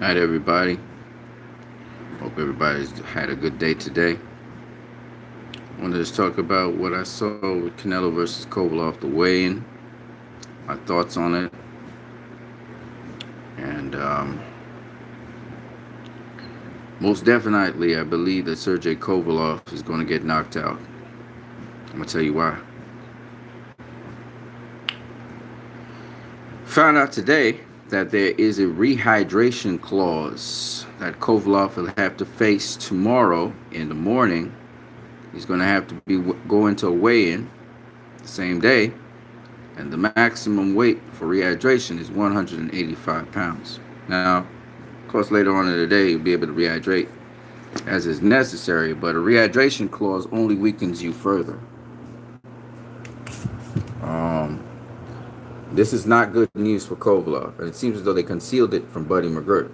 Night, everybody. Hope everybody's had a good day today. I wanted to talk about what I saw with Canelo versus Kovalev, the weigh-in, my thoughts on it, and most definitely, I believe that Sergey Kovalev is going to get knocked out. I'm gonna tell you why. Found out today that there is a rehydration clause that Kovalev will have to face tomorrow in the morning. He's going to have to be going to a weigh-in the same day, and the maximum weight for rehydration is 185 pounds. Now, of course, later on in the day, you'll be able to rehydrate as is necessary, but a rehydration clause only weakens you further. Um, this is not good news for Kovalev, and it seems as though they concealed it from Buddy McGirt.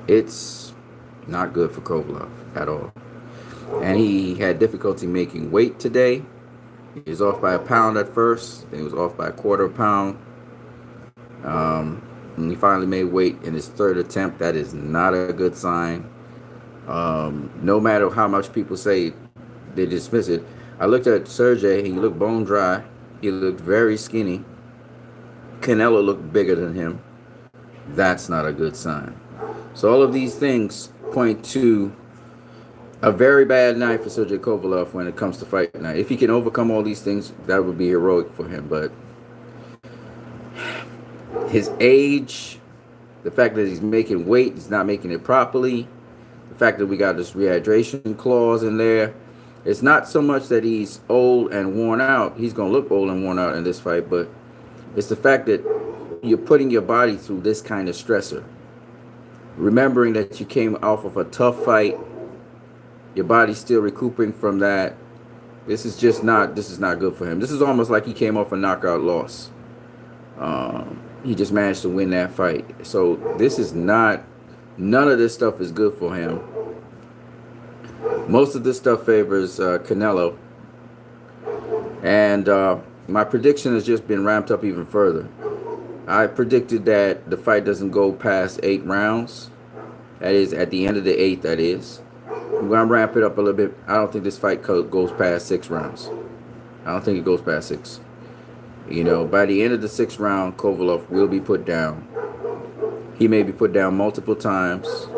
It's not good for Kovalev at all. And he had difficulty making weight today. He was off by a pound at first, then he was off by a quarter of a pound. And he finally made weight in his third attempt. That is not a good sign. No matter how much people say they dismiss it. I looked at Sergey. He looked bone dry. He looked very skinny. Canelo looked bigger than him. That's not a good sign. So all of these things point to a very bad night for Sergey Kovalev when it comes to fight night. If he can overcome all these things, that would be heroic for him. But his age, the fact that he's making weight, he's not making it properly, the fact that we got this rehydration clause in there, it's not so much that he's old and worn out. He's going to look old and worn out in this fight, but it's the fact that you're putting your body through this kind of stressor. Remembering that you came off of a tough fight, your body's still recuperating from that. This is not good for him. This is almost like he came off a knockout loss. He just managed to win that fight. So this is not, none of this stuff is good for him. Most of this stuff favors Canelo. And my prediction has just been ramped up even further. I predicted that the fight doesn't go past 8 rounds. That is, at the end of the 8th, that is. I'm going to ramp it up a little bit. I don't think this fight goes past 6 rounds. I don't think it goes past 6. By the end of the 6th round, Kovalev will be put down. He may be put down multiple times.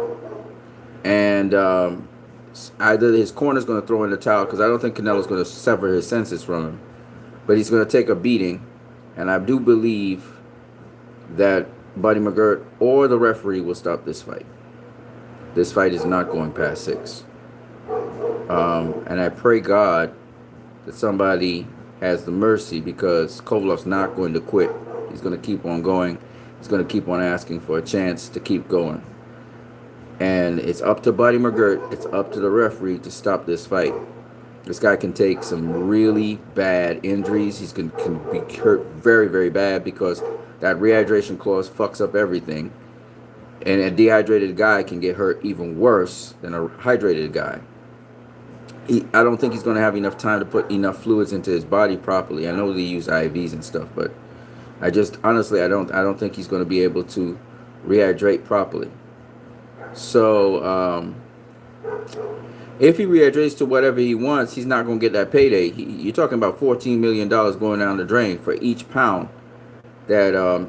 And either his corner's going to throw in the towel, because I don't think Canelo's going to sever his senses from him. But he's going to take a beating. And I do believe that Buddy McGirt or the referee will stop this fight. This fight is not going past 6. And I pray God that somebody has the mercy, because Kovalev's not going to quit. He's going to keep on going. He's going to keep on asking for a chance to keep going. And it's up to Buddy McGirt. It's up to the referee to stop this fight. This guy can take some really bad injuries. He's can be hurt very, very bad, because that rehydration clause fucks up everything. And a dehydrated guy can get hurt even worse than a hydrated guy. I don't think he's going to have enough time to put enough fluids into his body properly. I know they use IVs and stuff, but I don't think he's going to be able to rehydrate properly. So if he rehydrates to whatever he wants, he's not going to get that payday. You're talking about $14 million going down the drain for each pound that,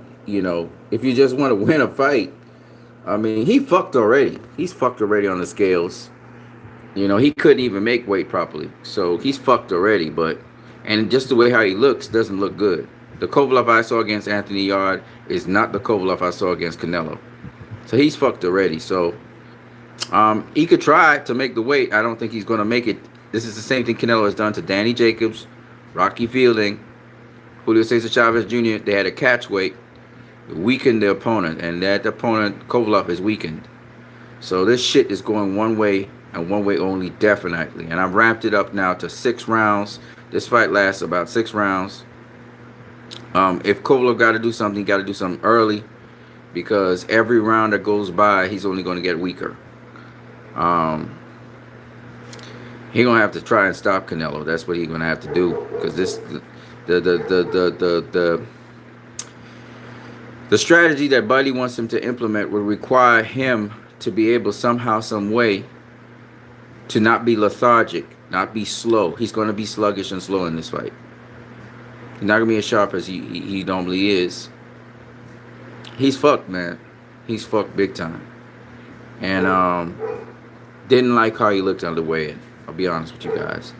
if you just want to win a fight. I mean, he fucked already. He's fucked already on the scales. He couldn't even make weight properly. So he's fucked already. And just the way how he looks doesn't look good. The Kovalev I saw against Anthony Yarde is not the Kovalev I saw against Canelo. So he's fucked already. So he could try to make the weight. I don't think he's going to make it. This is the same thing Canelo has done to Danny Jacobs, Rocky Fielding, Julio Cesar Chavez Jr. They had a catch weight, weakened the opponent, and that opponent, Kovalev, is weakened. So this shit is going one way and one way only, definitely. And I've ramped it up now to 6 rounds. This fight lasts about 6 rounds. If Kovalev got to do something, he got to do something early, because every round that goes by, he's only going to get weaker. He's gonna have to try and stop Canelo. That's what he's gonna have to do, because this the The strategy that Buddy wants him to implement would require him to be able somehow, some way, to not be lethargic, not be slow. He's going to be sluggish and slow in this fight. He's not going to be as sharp as he normally is. He's fucked, man. He's fucked big time. And didn't like how he looked on the weigh-in. I'll be honest with you guys.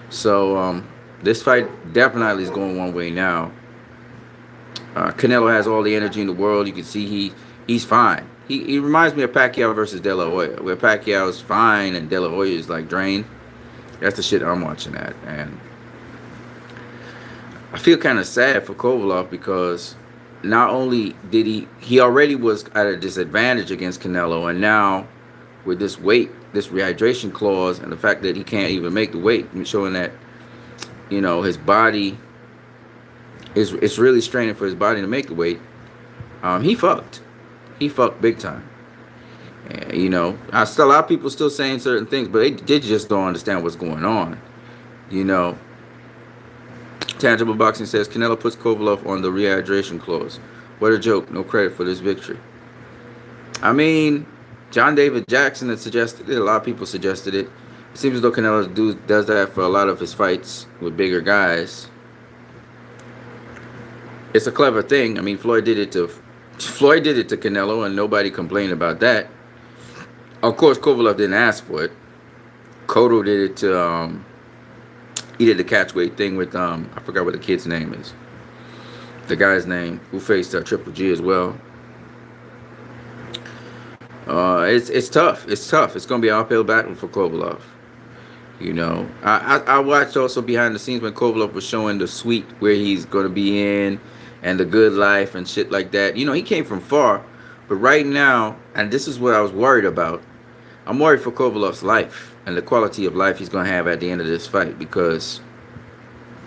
So this fight definitely is going one way now. Canelo has all the energy in the world. You can see he's fine. He reminds me of Pacquiao versus De La Hoya, where Pacquiao is fine and De La Hoya is like drained. That's the shit I'm watching at, and I feel kind of sad for Kovalev because not only did he already was at a disadvantage against Canelo, and now with this weight, this rehydration clause, and the fact that he can't even make the weight, showing that his body it's really straining for his body to make the weight. He fucked big time. And, a lot of people still saying certain things, but they just don't understand what's going on. Tangible Boxing says Canelo puts Kovalev on the rehydration clause. What a joke! No credit for this victory. I mean, John David Jackson had suggested it. A lot of people suggested it. It seems as though Canelo does that for a lot of his fights with bigger guys. It's a clever thing. I mean, Floyd did it to Canelo, and nobody complained about that. Of course, Kovalev didn't ask for it. Cotto did it to he did the catch weight thing with I forgot what the kid's name is. The guy's name who faced Triple G as well. It's tough. It's tough. It's gonna be an uphill battle for Kovalev. I watched also behind the scenes when Kovalev was showing the suite where he's gonna be in and the good life and shit like that. He came from far, but right now, and this is what I was worried about. I'm worried for Kovalev's life and the quality of life he's gonna have at the end of this fight, because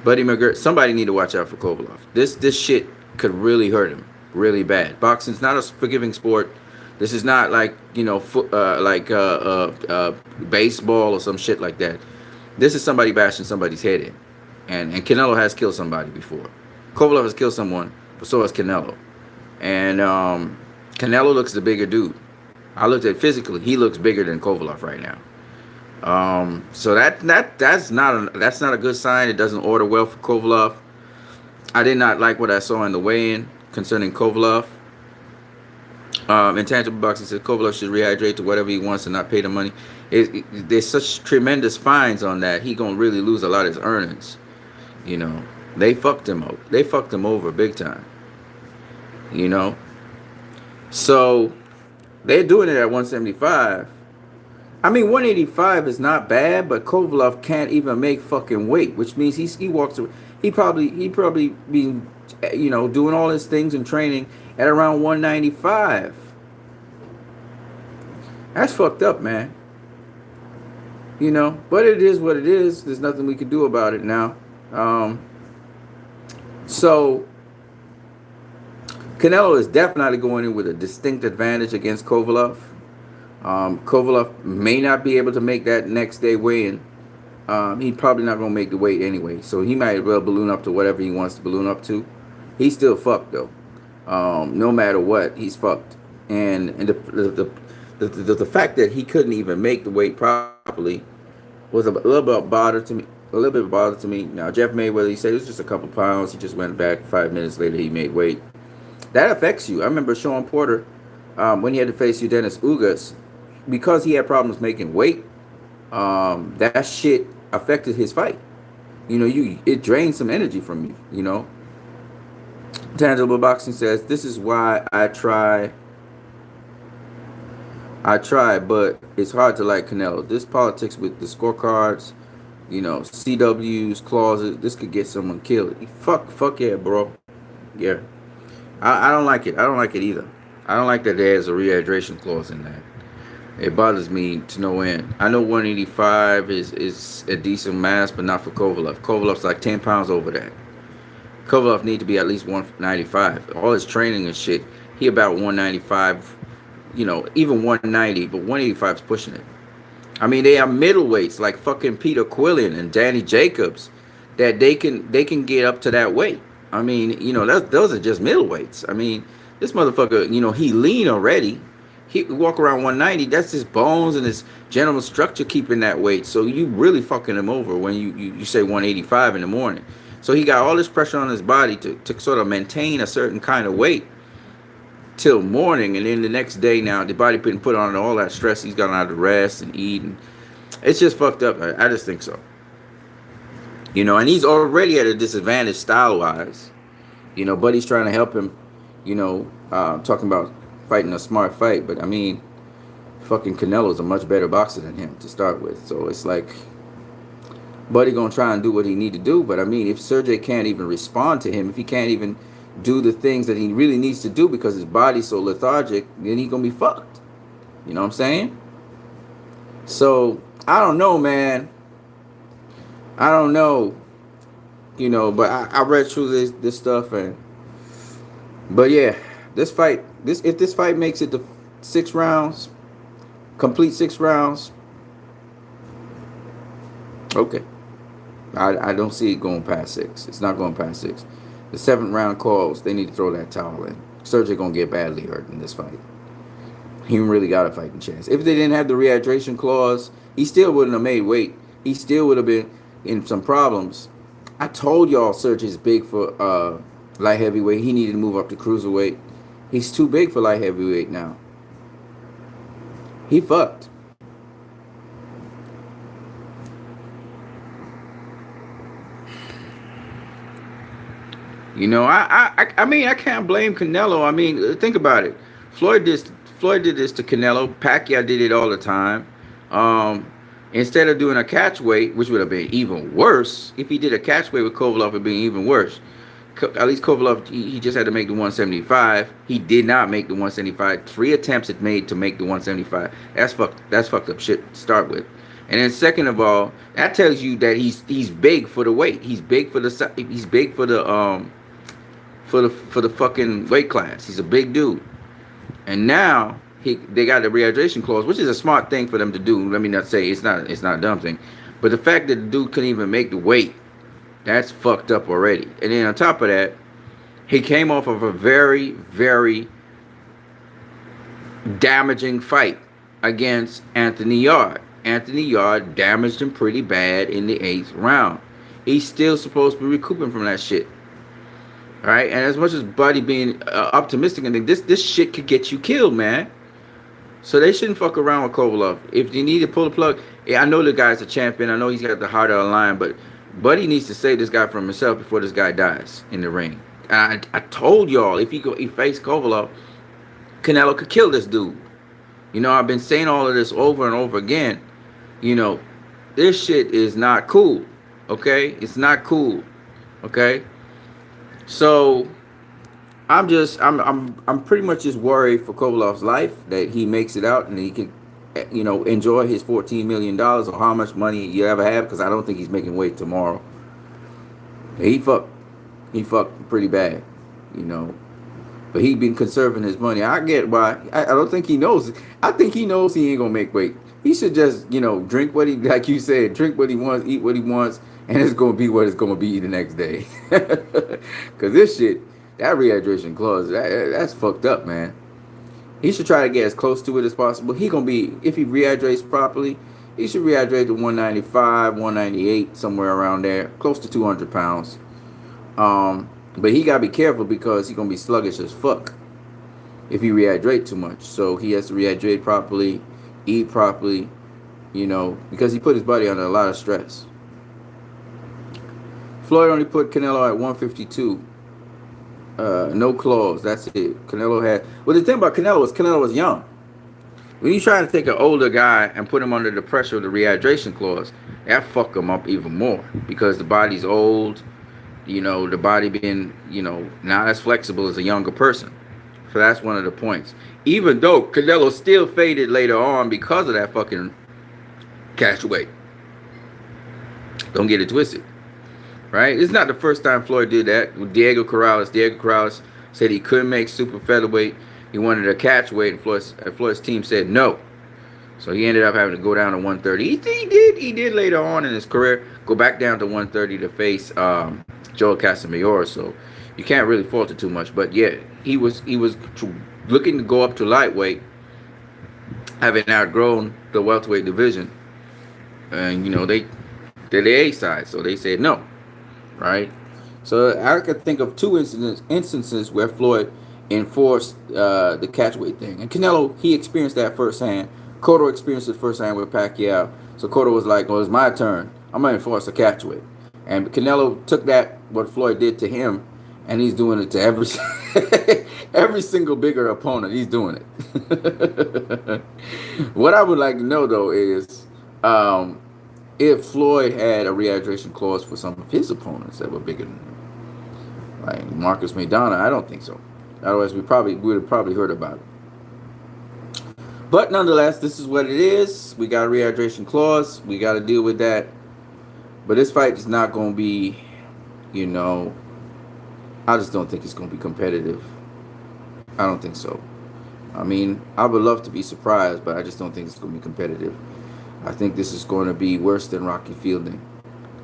Buddy McGirt, somebody need to watch out for Kovalev. This shit could really hurt him, really bad. Boxing's not a forgiving sport. This is not like baseball or some shit like that. This is somebody bashing somebody's head in, and Canelo has killed somebody before. Kovalev has killed someone, but so has Canelo. And Canelo looks the bigger dude. I looked at physically, he looks bigger than Kovalev right now. So that's not a good sign. It doesn't order well for Kovalev. I did not like what I saw in the weigh-in concerning Kovalev. Intangible Boxing says Kovalev should rehydrate to whatever he wants and not pay the money. There's such tremendous fines on that. He gonna really lose a lot of his earnings. They fucked him over. They fucked him over big time. So they're doing it at 175. I mean, 185 is not bad, but Kovalev can't even make fucking weight, which means he walks. He probably been doing all his things and training at around 195. That's fucked up, man. But it is what it is. There's nothing we can do about it now. So Canelo is definitely going in with a distinct advantage against Kovalev. Kovalev may not be able to make that next day weigh-in. He's probably not going to make the weight anyway, so he might well balloon up to whatever he wants to balloon up to. He's still fucked though. No matter what, he's fucked. And the fact that he couldn't even make the weight properly was a little bit bother to me. Now Jeff Mayweather, he said it was just a couple pounds. He just went back 5 minutes later. He made weight. That affects you. I remember Sean Porter when he had to face Dennis Ugas, because he had problems making weight. That shit affected his fight. It drained some energy from you. Tangible Boxing says, this is why I try, but it's hard to like Canelo. This politics with the scorecards, CWs, clauses, this could get someone killed. Fuck yeah, bro. Yeah. I don't like it. I don't like it either. I don't like that there's a rehydration clause in that. It bothers me to no end. I know 185 is a decent mass, but not for Kovalev. Kovalev's like 10 pounds over that. Kovalev need to be at least 195. All his training and shit, he about 195, even 190, but 185 is pushing it. I mean, they are middleweights like fucking Peter Quillen and Danny Jacobs that they can get up to that weight. I mean, those are just middleweights. I mean, this motherfucker, he lean already. He walk around 190. That's his bones and his general structure keeping that weight. So you really fucking him over when you say 185 in the morning. So he got all this pressure on his body to sort of maintain a certain kind of weight till morning, and then the next day now the body been put on all that stress. He's gotten out to rest and eat, and it's just fucked up. I just think so. And he's already at a disadvantage style wise. Buddy's trying to help him. Talking about fighting a smart fight, but I mean, fucking Canelo's a much better boxer than him to start with. So it's like, Buddy gonna try and do what he need to do, but I mean, if Sergey can't even respond to him, if he can't even do the things that he really needs to do because his body's so lethargic, then he gonna be fucked. You know what I'm saying? So I don't know, man. I don't know. But I read through this stuff, but yeah, if this fight makes it to 6 rounds, complete 6 rounds, okay. I don't see it going past 6. It's not going past 6. The 7th round calls, they need to throw that towel in. Sergey gonna get badly hurt in this fight. He really got a fighting chance. If they didn't have the rehydration clause, he still wouldn't have made weight. He still would have been in some problems. I told y'all Sergey's big for light heavyweight. He needed to move up to cruiserweight. He's too big for light heavyweight now. He fucked. I mean, I can't blame Canelo. I mean, think about it. Floyd did this to Canelo. Pacquiao did it all the time. Instead of doing a catch weight, which would have been even worse, if he did a catch weight with Kovalev, it'd be even worse. At least Kovalev, he just had to make the 175. He did not make the 175. 3 attempts it made to make the 175. That's fucked up shit to start with. And then second of all, that tells you that he's big for the weight. He's big for the for the fucking weight class. He's a big dude. And now they got the rehydration clause, which is a smart thing for them to do. Let me not say it's not a dumb thing. But the fact that the dude couldn't even make the weight, that's fucked up already. And then on top of that, he came off of a very, very damaging fight against Anthony Yarde. Anthony Yarde damaged him pretty bad in the 8th round. He's still supposed to be recouping from that shit. All right, and as much as Buddy being optimistic and this shit could get you killed, man. So they shouldn't fuck around with Kovalev. If you need to pull the plug, I know the guy's a champion. I know he's got the heart of the lion, but Buddy needs to save this guy from himself before this guy dies in the ring. I told y'all if he face Kovalev, Canelo could kill this dude. I've been saying all of this over and over again. This shit is not cool. Okay, it's not cool. Okay. So I'm pretty much just worried for Kovalev's life that he makes it out and he can, enjoy his $14 million or how much money you ever have, because I don't think he's making weight tomorrow. He fucked pretty bad, but he been conserving his money. I get why. I don't think he knows. I think he knows he ain't gonna make weight. He should just, drink what he, like you said, drink what he wants, eat what he wants, and it's going to be what it's going to be the next day. Because this shit, that rehydration clause, that's fucked up, man. He should try to get as close to it as possible. He going to be, if he rehydrates properly, he should rehydrate to 195, 198, somewhere around there, close to 200 pounds. But he got to be careful because he's going to be sluggish as fuck if he rehydrate too much. So he has to rehydrate properly, eat properly, because he put his body under a lot of stress. Floyd only put Canelo at 152. No clause. That's it. Canelo had... Well, the thing about Canelo was young. When you try to take an older guy and put him under the pressure of the rehydration clause, that fuck him up even more. Because the body's old. The body being, not as flexible as a younger person. So that's one of the points. Even though Canelo still faded later on because of that fucking catch weight. Don't get it twisted. Right? It's not the first time Floyd did that with Diego Corrales. Diego Corrales said he couldn't make super featherweight. He wanted a catch weight, and Floyd's team said no. So he ended up having to go down to 130. He did later on in his career go back down to 130 to face Joel Casamayor. So You can't really fault it too much. But yeah, he was looking to go up to lightweight, having outgrown the welterweight division, and they're the A side, so they said no, right? So I could think of two instances where Floyd enforced the catchweight thing, and Canelo, he experienced that firsthand. Cotto experienced it firsthand with Pacquiao. So Cotto was like, "Well, it's my turn. I'm gonna enforce the catchweight." And Canelo took that what Floyd did to him, and he's doing it to every every single bigger opponent. He's doing it. What I would like to know though is, if Floyd had a rehydration clause for some of his opponents that were bigger than him, like Marcus Maidana. I don't think so. Otherwise, we would have probably heard about it. But nonetheless, this is what it is. We got a rehydration clause. We got to deal with that. But this fight is not going to be, I just don't think it's going to be competitive. I don't think so. I mean, I would love to be surprised, but I just don't think it's going to be competitive. I think this is going to be worse than Rocky Fielding,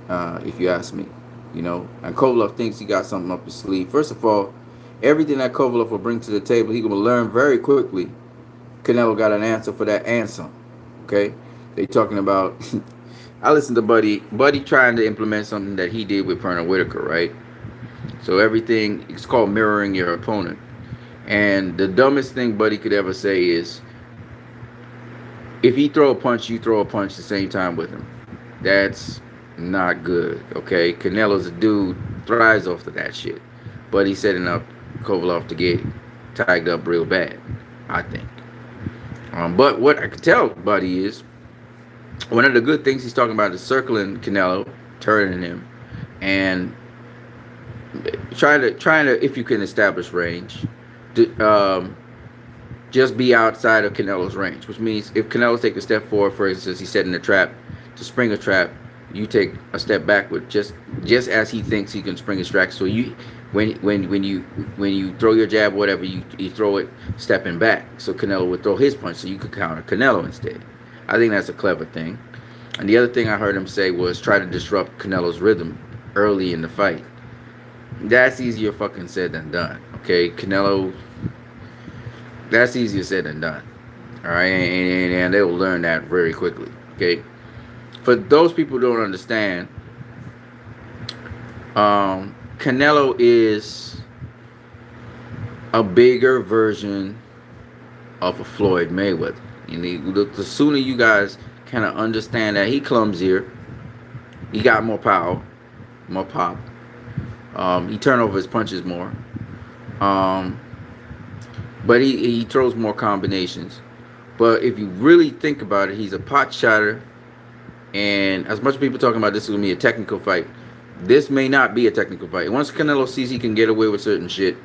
if you ask me. And Kovalev thinks he got something up his sleeve. First of all, everything that Kovalev will bring to the table, he's going to learn very quickly. Canelo got an answer for that and some. Okay? They talking about... I listened to Buddy trying to implement something that he did with Pernell Whitaker, right? So everything, it's called mirroring your opponent. And the dumbest thing Buddy could ever say is, if he throw a punch, you throw a punch the same time with him. That's not good, okay? Canelo's a dude, thrives off of that shit. But he's setting up Kovalev to get tagged up real bad, I think. But what I could tell Buddy is, one of the good things he's talking about is circling Canelo, turning him, and trying to, if you can establish range, just be outside of Canelo's range, which means if Canelo takes a step forward, for instance, he's setting a trap to spring a trap, you take a step backward, just as he thinks he can spring his trap. So you, when you throw your jab, whatever, you throw it stepping back. So Canelo would throw his punch, so you could counter Canelo instead. I think that's a clever thing. And the other thing I heard him say was try to disrupt Canelo's rhythm early in the fight. That's easier fucking said than done. Okay, Canelo. That's easier said than done. All right, and they will learn that very quickly. Okay, for those people who don't understand, Canelo is a bigger version of a Floyd Mayweather. And the sooner you guys kind of understand that, he clumsier, he got more power, more pop. He turn over his punches more. But he throws more combinations. But if you really think about it, he's a pot shotter. And as much as people talking about this is going to be a technical fight, this may not be a technical fight. Once Canelo sees he can get away with certain shit,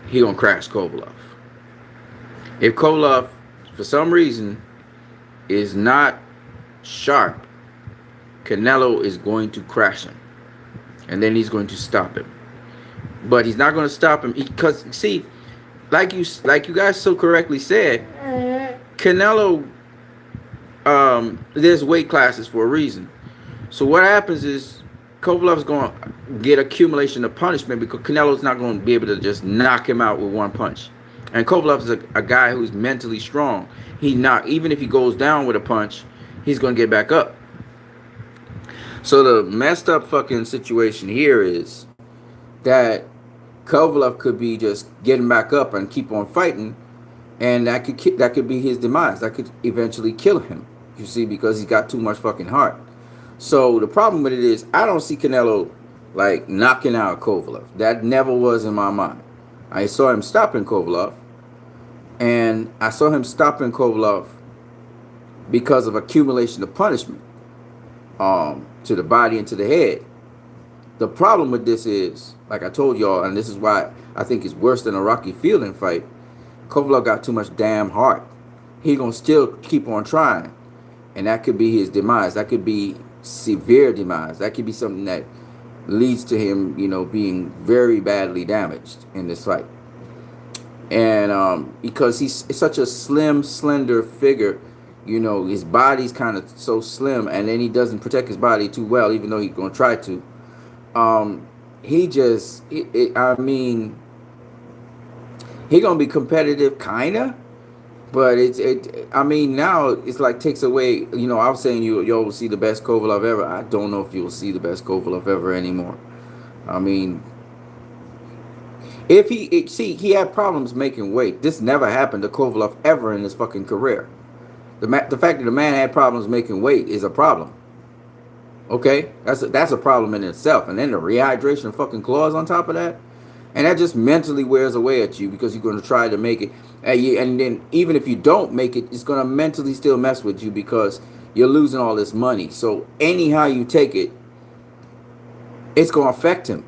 he going to crash Kovalev. If Kovalev, for some reason, is not sharp, Canelo is going to crash him. And then he's going to stop him. But he's not going to stop him because, see, like you guys so correctly said, Canelo, there's weight classes for a reason. So what happens is Kovalev's going to get accumulation of punishment because Canelo's not going to be able to just knock him out with one punch. And Kovalev is a guy who's mentally strong. Even if he goes down with a punch, he's going to get back up. So the messed up fucking situation here is that Kovalev could be just getting back up and keep on fighting, and that could be his demise. That could eventually kill him, you see, because he's got too much fucking heart. So the problem with it is I don't see Canelo like knocking out Kovalev. That never was in my mind. I saw him stopping Kovalev, and I saw him stopping Kovalev because of accumulation of punishment to the body and to the head. The problem with this is, like I told y'all, and this is why I think it's worse than a Rocky Fielding fight, Kovalev got too much damn heart. He gonna still keep on trying, and that could be his demise. That could be severe demise. That could be something that leads to him, being very badly damaged in this fight. And because he's such a slim, slender figure, his body's kind of so slim, and then he doesn't protect his body too well, even though he's gonna try to. he just, I mean, he gonna be competitive, kinda. But I mean, now it's like takes away. You know, I was saying you'll see the best Kovalev ever. I don't know if you'll see the best Kovalev ever anymore. I mean, if see, he had problems making weight. This never happened to Kovalev ever in his fucking career. The fact that the man had problems making weight is a problem. Okay, that's a problem in itself. And then the rehydration fucking clause on top of that, and that just mentally wears away at you because you're going to try to make it, and then even if you don't make it, it's going to mentally still mess with you because you're losing all this money. So anyhow you take it, it's going to affect him.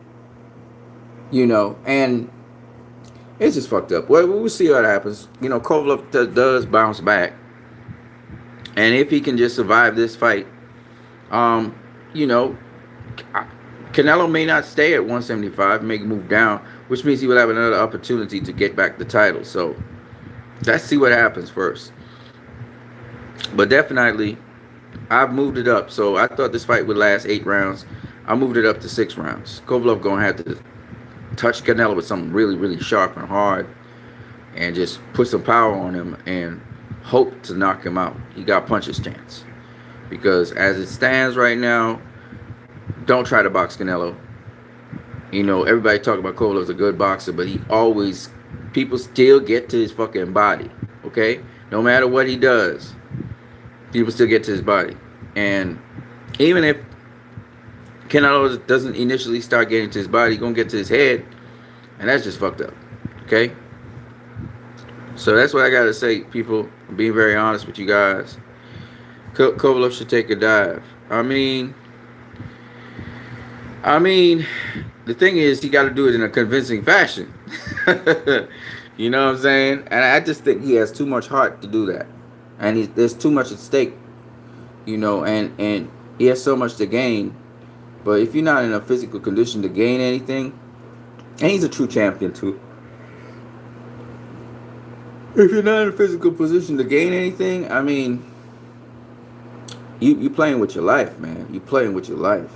You know, and it's just fucked up. Well, we'll see what happens. You know, Kovalev does bounce back, and if he can just survive this fight, you know, Canelo may not stay at 175, may move down, which means he will have another opportunity to get back the title. So let's see what happens first. But definitely, I've moved it up. So I thought this fight would last 8 rounds. I moved it up to 6 rounds. Kovalev gonna have to touch Canelo with something really, really sharp and hard, and just put some power on him and hope to knock him out. He got puncher's chance. Because as it stands right now, don't try to box Canelo. You know, everybody talk about Kovalev's a good boxer, but people still get to his fucking body. Okay? No matter what he does, people still get to his body. And even if Canelo doesn't initially start getting to his body, he's going to get to his head, and that's just fucked up. Okay? So that's what I got to say, people. I'm being very honest with you guys. Kovalev should take a dive. I mean, the thing is, he got to do it in a convincing fashion. You know what I'm saying? And I just think he has too much heart to do that, and there's too much at stake. You know, and he has so much to gain. But if you're not in a physical condition to gain anything, and he's a true champion too. If you're not in a physical position to gain anything, I mean, you playing with your life, man. You playing with your life.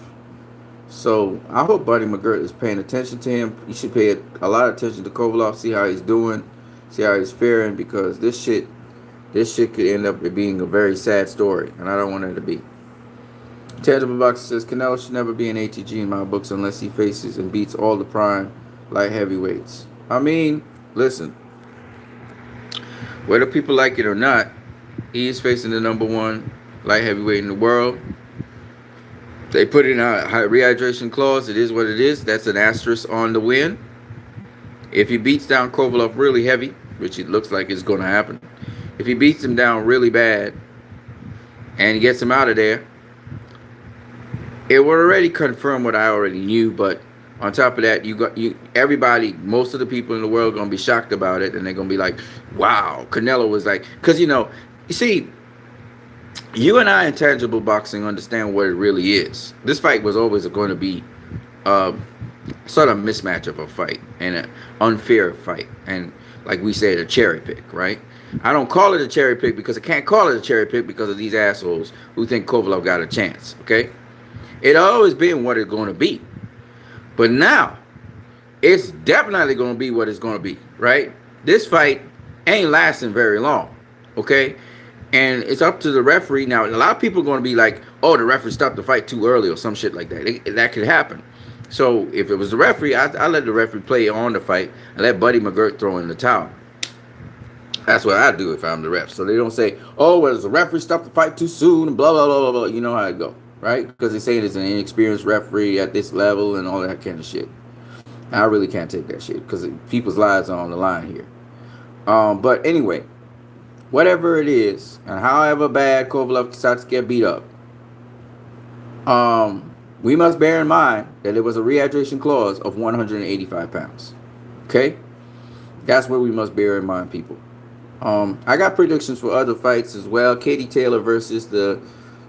So I hope Buddy McGirt is paying attention to him. You should pay a lot of attention to Kovalev, see how he's doing, see how he's faring, because this shit could end up being a very sad story, and I don't want it to be. Tangible Boxer says Canelo should never be an ATG in my books unless he faces and beats all the prime light heavyweights. I mean, listen, whether people like it or not, he is facing the #1 light heavyweight in the world. They put in a rehydration clause. It is what it is. That's an asterisk on the win. If he beats down Kovalev really heavy, which it looks like is going to happen, if he beats him down really bad and he gets him out of there, it would already confirm what I already knew. But on top of that, everybody, most of the people in the world are going to be shocked about it, and they're going to be like, wow, Canelo was like, because, you see, you and I in Tangible Boxing understand what it really is. This fight was always going to be sort of a mismatch of a fight and an unfair fight. And like we said, a cherry pick, right? I don't call it a cherry pick because I can't call it a cherry pick because of these assholes who think Kovalev got a chance, okay? It always been what it's going to be. But now, it's definitely going to be what it's going to be, right? This fight ain't lasting very long, okay? And it's up to the referee. Now, a lot of people are going to be like, oh, the referee stopped the fight too early or some shit like that. That could happen. So if it was the referee, I let the referee play on the fight and let Buddy McGirt throw in the towel. That's what I do if I'm the ref. So they don't say, oh, well, the referee stopped the fight too soon and blah, blah, blah, blah, blah. You know how it go, right? Because they say it's an inexperienced referee at this level and all that kind of shit. I really can't take that shit because people's lives are on the line here. But anyway, whatever it is, and however bad Kovalev starts to get beat up, we must bear in mind that it was a rehydration clause of 185 pounds. Okay? That's what we must bear in mind, people. I got predictions for other fights as well. Katie Taylor versus the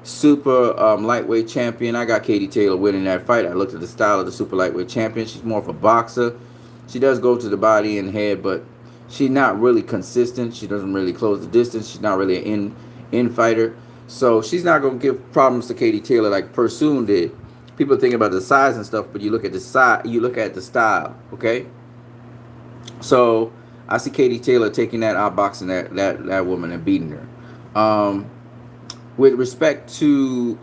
super lightweight champion. I got Katie Taylor winning that fight. I looked at the style of the super lightweight champion. She's more of a boxer. She does go to the body and head, but she's not really consistent. She doesn't really close the distance. She's not really an in fighter. So she's not going to give problems to Katie Taylor like Pursoon did. People think about the size and stuff, but you look at the size, you look at the style. Okay, so I see Katie Taylor taking that, outboxing that woman and beating her. With respect to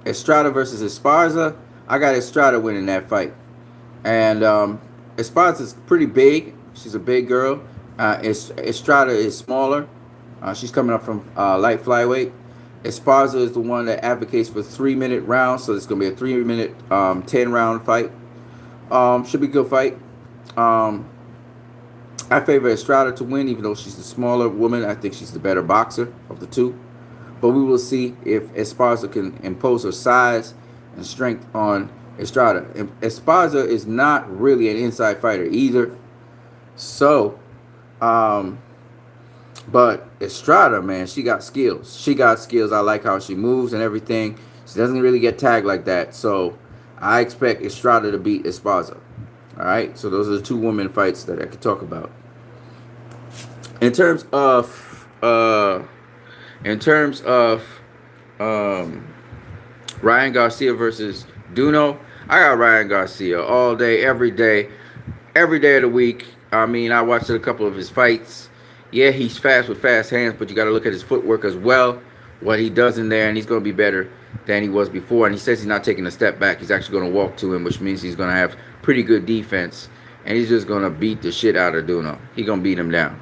Estrada versus Esparza, I got Estrada winning that fight. And Esparza's pretty big. She's a big girl. Estrada is smaller. She's coming up from light flyweight. Esparza is the one that advocates for 3-minute rounds, so it's going to be a 3-minute 10-round fight. Should be a good fight. I favor Estrada to win, even though she's the smaller woman. I think she's the better boxer of the two. But we will see if Esparza can impose her size and strength on Estrada. Esparza is not really an inside fighter either. So, but Estrada, man, she got skills. She got skills. I like how she moves and everything. She doesn't really get tagged like that. So, I expect Estrada to beat Esparza. All right. So, those are the two women fights that I could talk about. In terms of Ryan Garcia versus Duno, I got Ryan Garcia all day, every day of the week. I mean, I watched a couple of his fights. Yeah, he's fast with fast hands, but you got to look at his footwork as well, what he does in there, and he's going to be better than he was before. And he says he's not taking a step back. He's actually going to walk to him, which means he's going to have pretty good defense, and he's just going to beat the shit out of Duno. He's going to beat him down.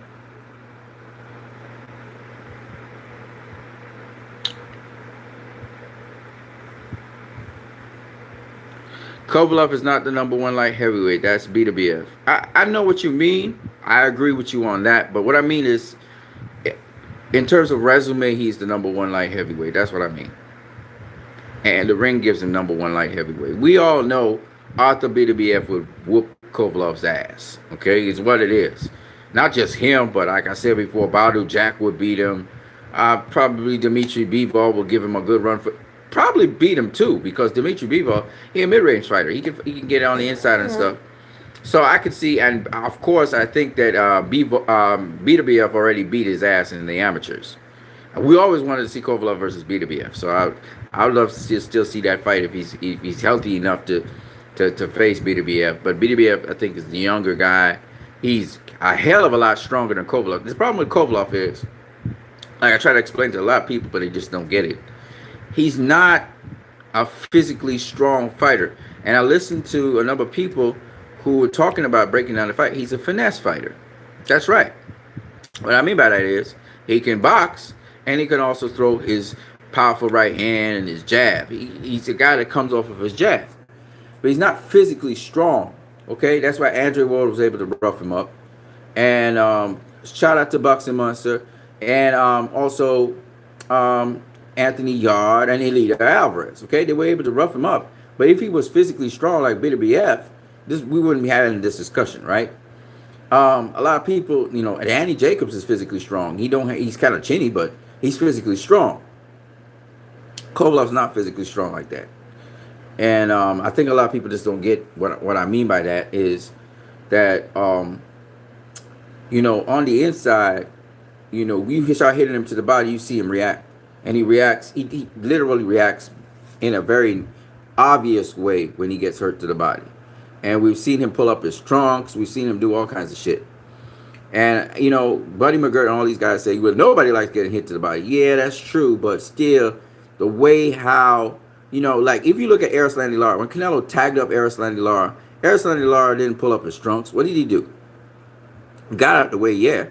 Kovalev is not the #1 light heavyweight. That's BWF. I know what you mean. I agree with you on that. But what I mean is, in terms of resume, he's the #1 light heavyweight. That's what I mean. And the ring gives him #1 light heavyweight. We all know Arthur BWF would whoop Kovalev's ass. Okay, it's what it is. Not just him, but like I said before, Badu Jack would beat him. Probably Dimitri Bivol will give him a good run for. Probably beat him too, because Dimitri Bivol, he's a mid-range fighter. He can get on the inside and stuff. So I could see, and of course, I think that BWF already beat his ass in the amateurs. We always wanted to see Kovalev versus BWF, so I would love to still see that fight if he's healthy enough to face BWF. But BWF, I think, is the younger guy. He's a hell of a lot stronger than Kovalev. The problem with Kovalev is, like I try to explain to a lot of people, but they just don't get it. He's not a physically strong fighter. And I listened to a number of people who were talking about breaking down the fight. He's a finesse fighter. That's right. What I mean by that is he can box, and he can also throw his powerful right hand and his jab. He's a guy that comes off of his jab. But he's not physically strong. Okay? That's why Andre Ward was able to rough him up. And shout out to Boxing Monster. And also Anthony Yard and Elita Alvarez. Okay, they were able to rough him up. But if he was physically strong like BWF, we wouldn't be having this discussion, right? A lot of people, Danny Jacobs is physically strong. He's kind of chinny, but he's physically strong. Kovalev's not physically strong like that. And I think a lot of people just don't get what I mean by that is that on the inside, you start hitting him to the body, you see him react. And he reacts, he literally reacts in a very obvious way when he gets hurt to the body. And we've seen him pull up his trunks. We've seen him do all kinds of shit. And, Buddy McGirt and all these guys say, well, nobody likes getting hit to the body. Yeah, that's true. But still, the way how, like if you look at Erislandy Lara, when Canelo tagged up Erislandy Lara didn't pull up his trunks. What did he do? Got out the way, yeah.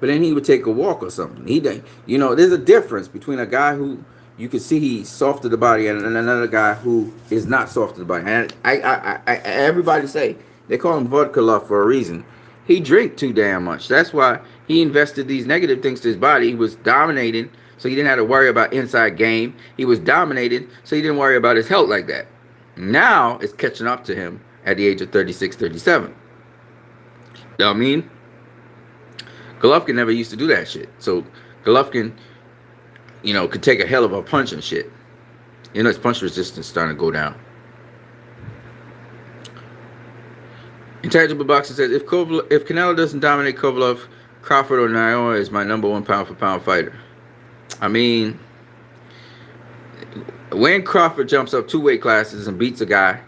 But then he would take a walk or something. There's a difference between a guy who you can see he's soft to the body and another guy who is not soft to the body. And everybody say they call him vodka love for a reason. He drank too damn much. That's why he invested these negative things to his body. He was dominating, so he didn't have to worry about inside game. He was dominated, so he didn't worry about his health like that. Now it's catching up to him at the age of 36, 37. You know what I mean? Golovkin never used to do that shit. So Golovkin, could take a hell of a punch and shit. His punch resistance starting to go down. Intangible Boxing says, if Canelo doesn't dominate Kovalev, Crawford or Naoya is my #1 pound for pound fighter. I mean, When Crawford jumps up 2 weight classes and beats a guy,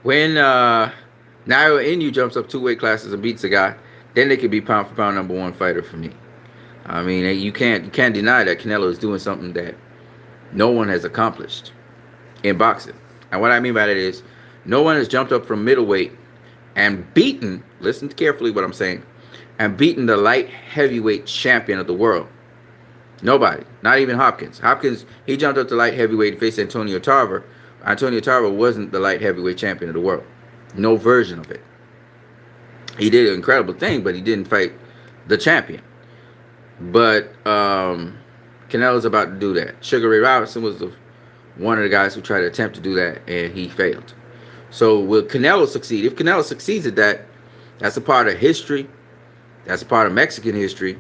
when Nairo Inu jumps up 2 weight classes and beats a guy, then they could be pound for pound #1 fighter for me. I mean, you can't deny that Canelo is doing something that no one has accomplished in boxing. And what I mean by that is, no one has jumped up from middleweight and beaten, listen carefully what I'm saying, and beaten the light heavyweight champion of the world. Nobody. Not even Hopkins. Hopkins, he jumped up to light heavyweight to face Antonio Tarver. Antonio Tarver wasn't the light heavyweight champion of the world. No version of it. He did an incredible thing, but he didn't fight the champion. But Canelo's about to do that. Sugar Ray Robinson was one of the guys who tried to attempt to do that, and he failed. So will Canelo succeed? If Canelo succeeds at that, that's a part of history. That's a part of Mexican history.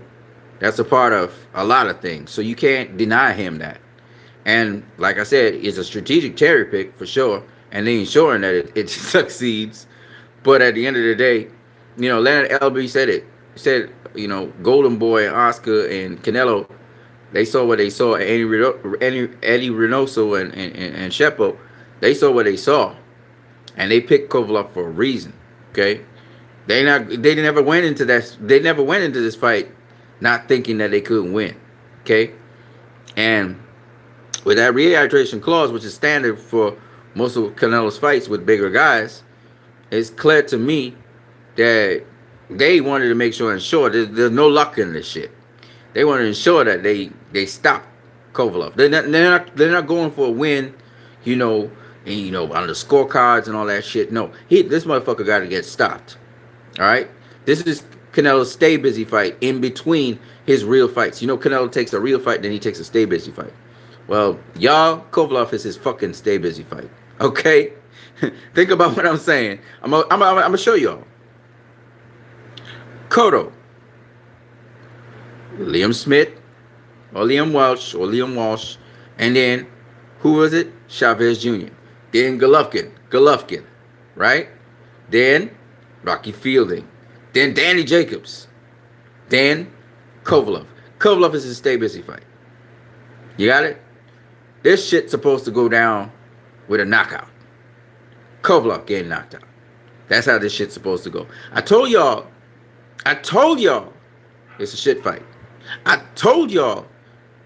That's a part of a lot of things. So you can't deny him that. And like I said, it's a strategic cherry pick for sure. And they ensuring that it succeeds. But at the end of the day, Leonard Elby said it. He said, Golden Boy and Oscar and Canelo, they saw what they saw. Eddie Reynoso and Shepo, they saw what they saw. And they picked Kovalev for a reason. Okay? They never went into this fight not thinking that they couldn't win. Okay? And with that rehydration clause, which is standard for most of Canelo's fights with bigger guys, it's clear to me that they wanted to make sure and ensure there's no luck in this shit. They wanted to ensure that they stop Kovalev. They're not going for a win, on the scorecards and all that shit. No, this motherfucker got to get stopped. All right, this is Canelo's stay busy fight in between his real fights. Canelo takes a real fight, then he takes a stay busy fight. Well, y'all, Kovalev is his fucking stay busy fight. Okay, think about what I'm saying. I'm gonna show y'all. Cotto, Liam Smith, or Liam Walsh, and then who was it? Chavez Jr. Then Golovkin, right? Then Rocky Fielding, then Danny Jacobs, then Kovalev. Kovalev is his stay busy fight. You got it? This shit's supposed to go down with a knockout. Kovalev getting knocked out. That's how this shit's supposed to go. I told y'all, it's a shit fight. I told y'all,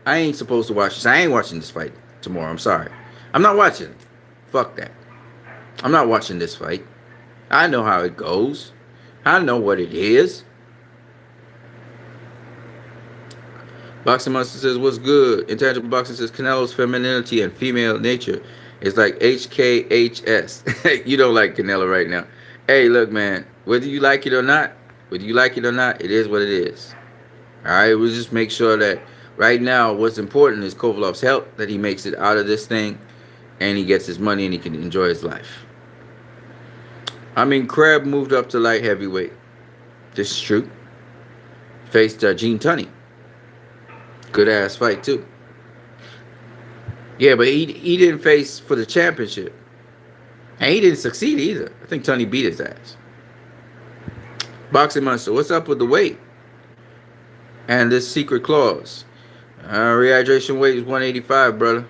I ain't supposed to watch this. I ain't watching this fight tomorrow. I'm sorry. I'm not watching it. Fuck that. I'm not watching this fight. I know how it goes. I know what it is. Boxing Monster says, what's good? Intangible Boxing says, Canelo's femininity and female nature is like HKHS. You don't like Canelo right now. Hey, look, man. Whether you like it or not, it is what it is. All right? We'll just make sure that right now what's important is Kovalev's health, that he makes it out of this thing, and he gets his money and he can enjoy his life. Crabb moved up to light heavyweight. This is true. Faced Gene Tunney. Good ass fight too. Yeah, but he didn't face for the championship. And he didn't succeed either. I think Tunney beat his ass. Boxing Monster, what's up with the weight? And this secret clause. Rehydration weight is 185, brother.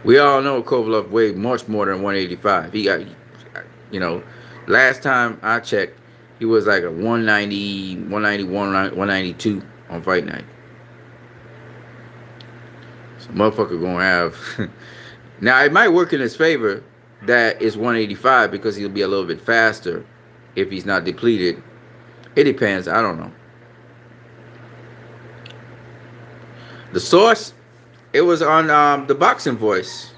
We all know Kovalev weighed much more than 185. He got, last time I checked, he was like a 190, 191, 192 on fight night. So motherfucker gonna have... Now, it might work in his favor that it's 185 because he'll be a little bit faster if he's not depleted. It depends. I don't know. The source, it was on the Boxing Voice.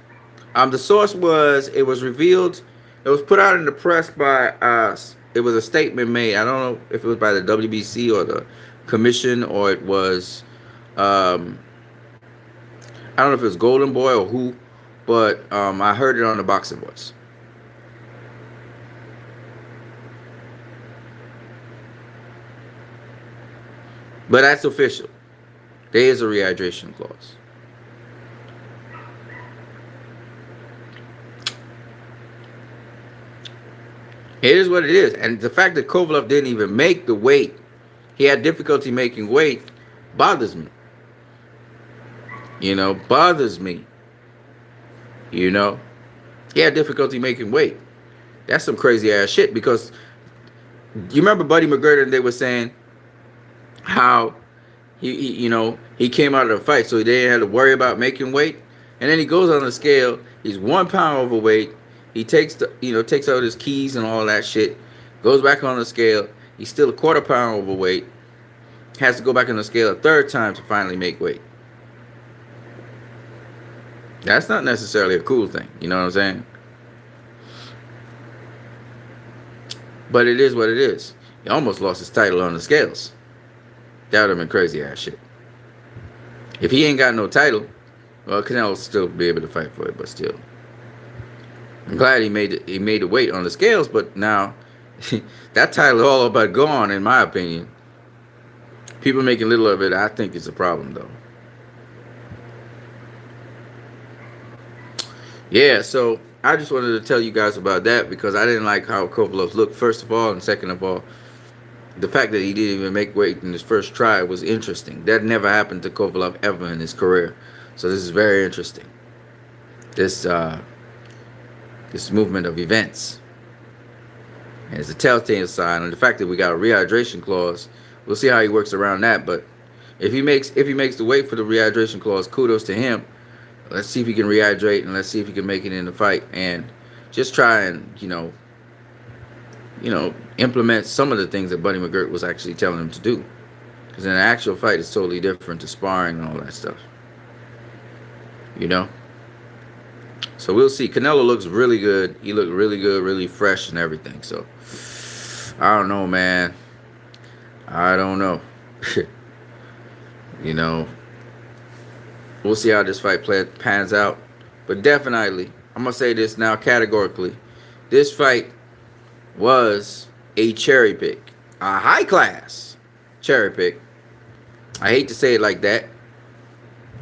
The source was, it was revealed, it was put out in the press by us. It was a statement made. I don't know if it was by the WBC or the commission, or it was, I don't know if it was Golden Boy or who, but I heard it on the Boxing Voice. But that's official. There is a rehydration clause. It is what it is. And the fact that Kovalev didn't even make the weight, he had difficulty making weight, bothers me. Bothers me. You know, he had difficulty making weight. That's some crazy ass shit because you remember Buddy McGirt, they were saying how he came out of the fight, so he didn't have to worry about making weight. And then he goes on the scale. He's 1 pound overweight. He takes out his keys and all that shit. Goes back on the scale. He's still a 1/4 pound overweight. Has to go back on the scale a third time to finally make weight. That's not necessarily a cool thing. You know what I'm saying? But it is what it is. He almost lost his title on the scales. That would have been crazy ass shit. If he ain't got no title, well, Canelo will still be able to fight for it, but still. I'm glad he made the weight on the scales, but now that title is all about gone, in my opinion. People making little of it, I think it's a problem, though. Yeah, so I just wanted to tell you guys about that because I didn't like how Kovalev looked, first of all, and second of all, the fact that he didn't even make weight in his first try was interesting. That never happened to Kovalev ever in his career. So this is very interesting. This movement of events. And it's a telltale sign. And the fact that we got a rehydration clause, we'll see how he works around that. But if he makes the weight for the rehydration clause, kudos to him. Let's see if he can rehydrate and let's see if he can make it in the fight and just try and, implement some of the things that Buddy McGirt was actually telling him to do. Because in an actual fight, it's totally different to sparring and all that stuff. So we'll see. Canelo looks really good. He looked really good, really fresh and everything. So I don't know, man. I don't know. We'll see how this fight pans out. But definitely, I'm going to say this now categorically. This fight was a cherry pick. A high class cherry pick. I hate to say it like that,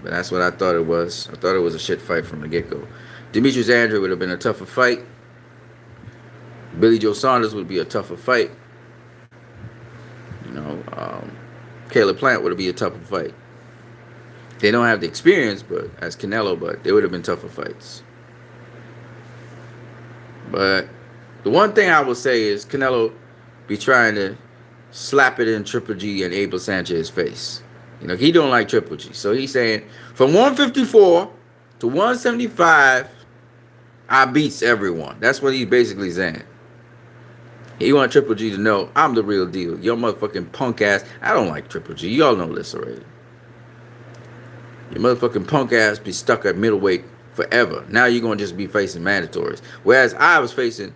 but that's what I thought it was. I thought it was a shit fight from the get-go. Demetrius Andrade would have been a tougher fight. Billy Joe Saunders would be a tougher fight. Caleb Plant would be a tougher fight. They don't have the experience, but as Canelo, but they would have been tougher fights. But the one thing I will say is Canelo be trying to slap it in Triple G and Abel Sanchez's face. He don't like Triple G. So he's saying, from 154 to 175, I beats everyone. That's what he's basically saying. He want Triple G to know, I'm the real deal. Your motherfucking punk ass. I don't like Triple G. Y'all know this already. Your motherfucking punk ass be stuck at middleweight forever. Now you're going to just be facing mandatories. Whereas I was facing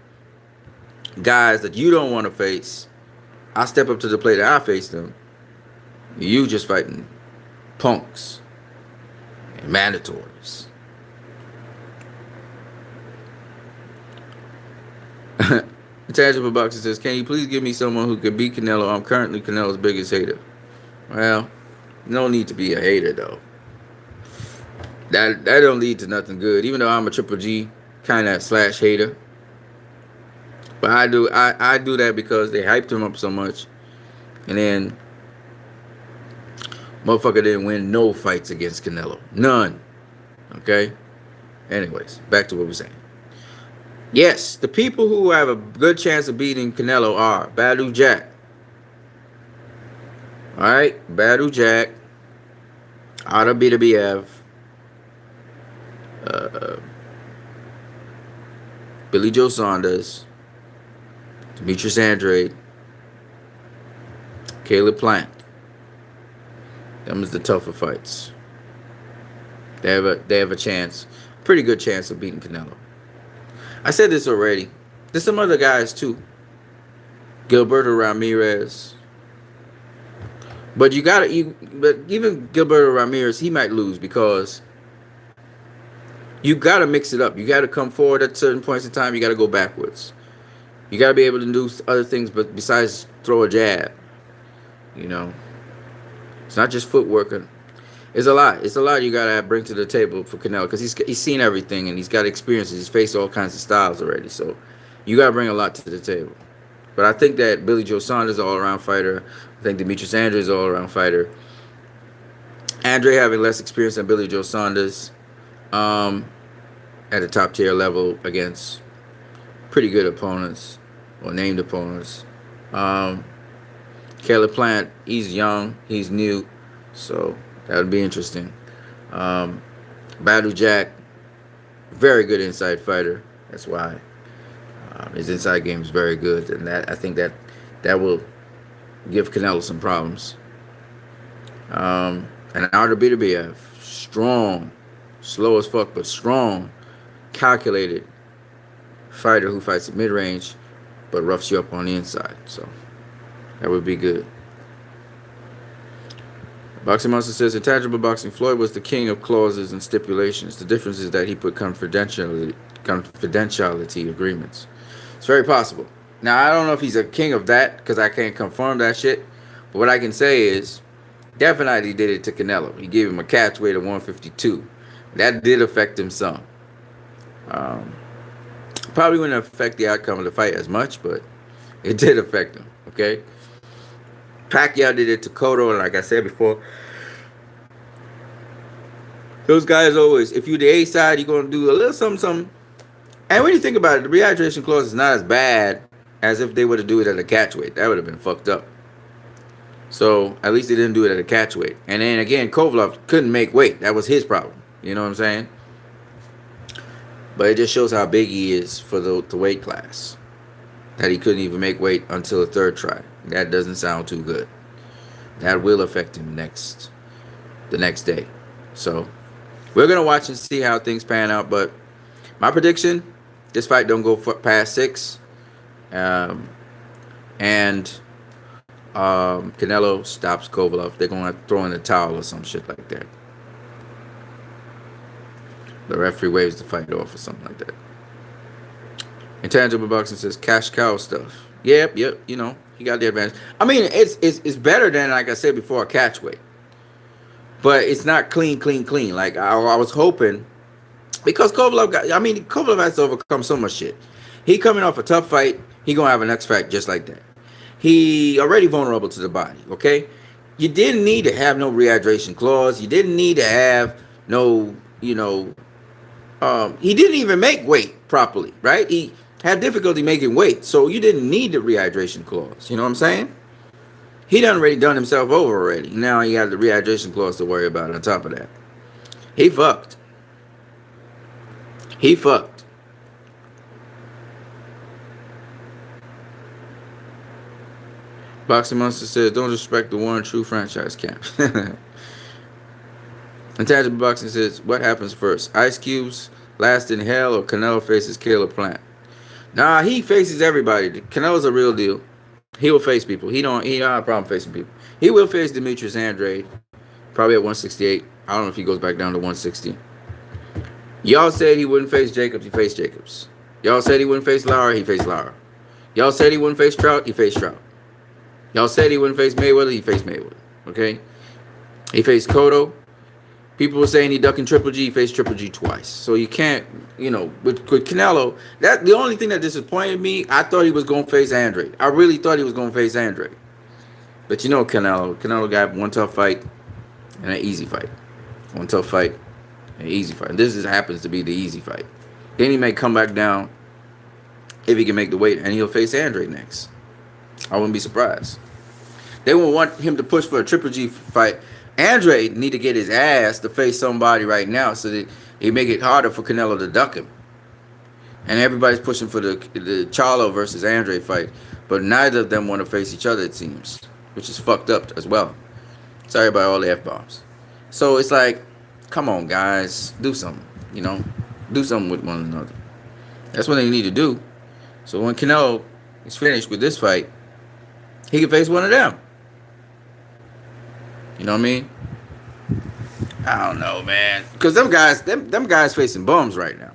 guys that you don't want to face. I step up to the plate and I face them. You just fighting punks and mandatories. Intangible Boxer says, can you please give me someone who can beat Canelo? I'm currently Canelo's biggest hater. Well, no need to be a hater, though. That don't lead to nothing good. Even though I'm a Triple G kind of / hater. But I do that because they hyped him up so much. And then motherfucker didn't win no fights against Canelo. None. Okay? Anyways, back to what we're saying. Yes, the people who have a good chance of beating Canelo are Badou Jack. Alright? Badou Jack. Arda Beterbiev. Billy Joe Saunders. Demetrius Andrade. Caleb Plant. Them is the tougher fights. They have a chance. Pretty good chance of beating Canelo. I said this already. There's some other guys too. Gilberto Ramirez. But but even Gilberto Ramirez, he might lose because you gotta mix it up. You gotta come forward at certain points in time. You gotta go backwards. You gotta be able to do other things, but besides throw a jab. It's not just footwork. It's a lot. It's a lot you gotta bring to the table for Canelo because he's seen everything and he's got experiences. He's faced all kinds of styles already, so you gotta bring a lot to the table. But I think that Billy Joe Saunders is an all-around fighter. I think Demetrius Andrade is an all-around fighter. Andre having less experience than Billy Joe Saunders. at a top tier level against pretty good opponents or named opponents. Um, Caleb Plant, he's young, he's new, so that would be interesting. Um, Badu Jack, very good inside fighter. That's why his inside game is very good, and that I think that will give Canelo some problems. And Artur Beterbiev, strong, slow as fuck, but strong, calculated fighter who fights at mid range, but roughs you up on the inside. So that would be good. Boxing Monster says, Intangible Boxing, Floyd was the king of clauses and stipulations. The difference is that he put confidentiality agreements. It's very possible. Now, I don't know if he's a king of that because I can't confirm that shit. But what I can say is, definitely did it to Canelo. He gave him a catch weight of 152. That did affect him some. Probably wouldn't affect the outcome of the fight as much, but it did affect him, okay? Pacquiao did it to Cotto, and like I said before, those guys always, if you're the A side, you're going to do a little something. And when you think about it, the rehydration clause is not as bad as if they were to do it at a catch weight. That would have been fucked up. So at least they didn't do it at a catch weight. And then again, Kovalev couldn't make weight. That was his problem. You know what I'm saying? But it just shows how big he is for the weight class. That he couldn't even make weight until the third try. That doesn't sound too good. That will affect him the next day. So we're going to watch and see how things pan out. But my prediction, this fight don't go past 6. Canelo stops Kovalev. They're going to throw in the towel or some shit like that. The referee waves the fight off or something like that. Intangible Boxing says cash cow stuff. Yep. You know, he got the advantage. I mean, it's better than, like I said before, a catch weight. But it's not clean. Like I was hoping, because Kovalev has to overcome so much shit. He coming off a tough fight. He gonna have a next fight just like that. He already vulnerable to the body. Okay, you didn't need to have no rehydration clause. You didn't need to have no, he didn't even make weight properly, right? He had difficulty making weight, so you didn't need the rehydration clause. You know what I'm saying? He done already done himself over already. Now he got the rehydration clause to worry about on top of that. He fucked. Boxing Monster says, don't disrespect the one true franchise camp. Intangible Boxing says, what happens first? Ice Cube's last in hell or Canelo faces Caleb Plant? Nah, he faces everybody. Canelo's a real deal. He will face people. He don't have a problem facing people. He will face Demetrius Andrade, probably at 168. I don't know if he goes back down to 160. Y'all said he wouldn't face Jacobs. He faced Jacobs. Y'all said he wouldn't face Lara. He faced Lara. Y'all said he wouldn't face Trout. He faced Trout. Y'all said he wouldn't face Mayweather. He faced Mayweather. Okay? He faced Cotto. People were saying he ducking Triple G. He faced Triple G twice. So you can't, with Canelo, that the only thing that disappointed me, I thought he was going to face Andrade. I really thought he was going to face Andrade. But Canelo got one tough fight and an easy fight. One tough fight and an easy fight. And this happens to be the easy fight. Then he may come back down if he can make the weight, and he'll face Andrade next. I wouldn't be surprised. They will want him to push for a Triple G fight. Andrade need to get his ass to face somebody right now so that it make it harder for Canelo to duck him. And everybody's pushing for the Charlo versus Andrade fight, but neither of them want to face each other, it seems, which is fucked up as well. Sorry about all the F-bombs. So it's like, come on, guys, do something, do something with one another. That's what they need to do. So when Canelo is finished with this fight, he can face one of them. You know what I mean? I don't know, man. Because them guys facing bums right now.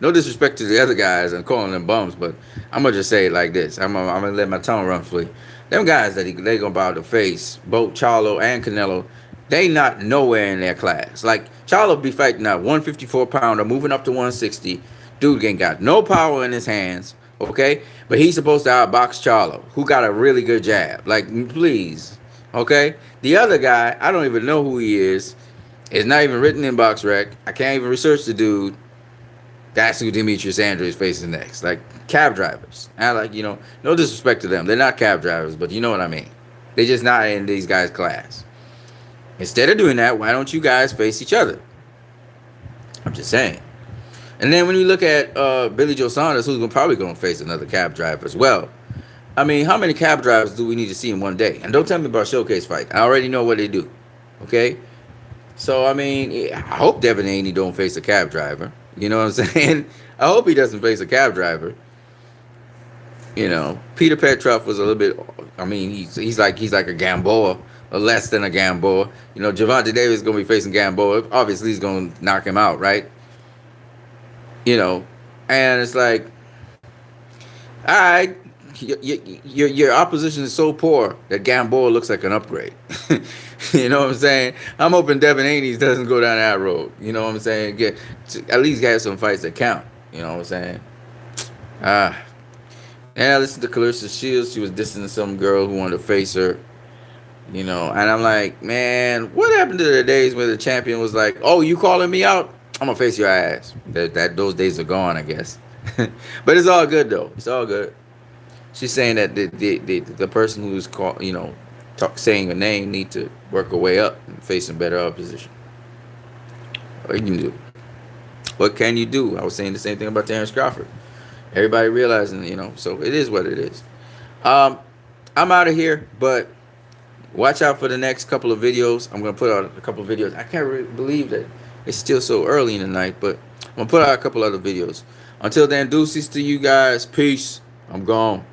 No disrespect to the other guys and calling them bums, but I'm going to just say it like this. I'm going to let my tongue run free. Them guys that they going to about to face, both Charlo and Canelo, they not nowhere in their class. Like, Charlo be fighting a 154-pounder, moving up to 160. Dude ain't got no power in his hands, okay? But he's supposed to outbox Charlo, who got a really good jab. Like, please, okay? The other guy, I don't even know who he is. It's not even written in BoxRec. I can't even research the dude. That's who Demetrius Andrew is facing next. Like cab drivers. I like, no disrespect to them. They're not cab drivers, but you know what I mean. They're just not in these guys' class. Instead of doing that, why don't you guys face each other? I'm just saying. And then when you look at Billy Joe Saunders, who's probably going to face another cab driver as well. I mean, how many cab drivers do we need to see in one day? And don't tell me about showcase fight. I already know what they do. Okay? So, I mean, I hope Devin Haney don't face a cab driver. You know what I'm saying? I hope he doesn't face a cab driver. Peter Petroff was a little bit, I mean, he's like a Gamboa, or less than a Gamboa. Gervonta Davis is going to be facing Gamboa. Obviously, he's going to knock him out, right? And it's like, all right, your opposition is so poor that Gamboa looks like an upgrade. You know what I'm saying? I'm hoping Devin Haney doesn't go down that road. You know what I'm saying? At least have some fights that count. You know what I'm saying? And I listened to Clarissa Shields. She was dissing some girl who wanted to face her. And I'm like, man, what happened to the days where the champion was like, oh, you calling me out? I'm going to face your ass. Those days are gone, I guess. But it's all good, though. It's all good. She's saying that the person who's saying her name need to work her way up and face some better opposition. What can you do? What can you do? I was saying the same thing about Terrence Crawford. Everybody realizing, so it is what it is. I'm out of here, but watch out for the next couple of videos. I'm going to put out a couple of videos. I can't really believe that it's still so early in the night, but I'm going to put out a couple other videos. Until then, deuces to you guys. Peace. I'm gone.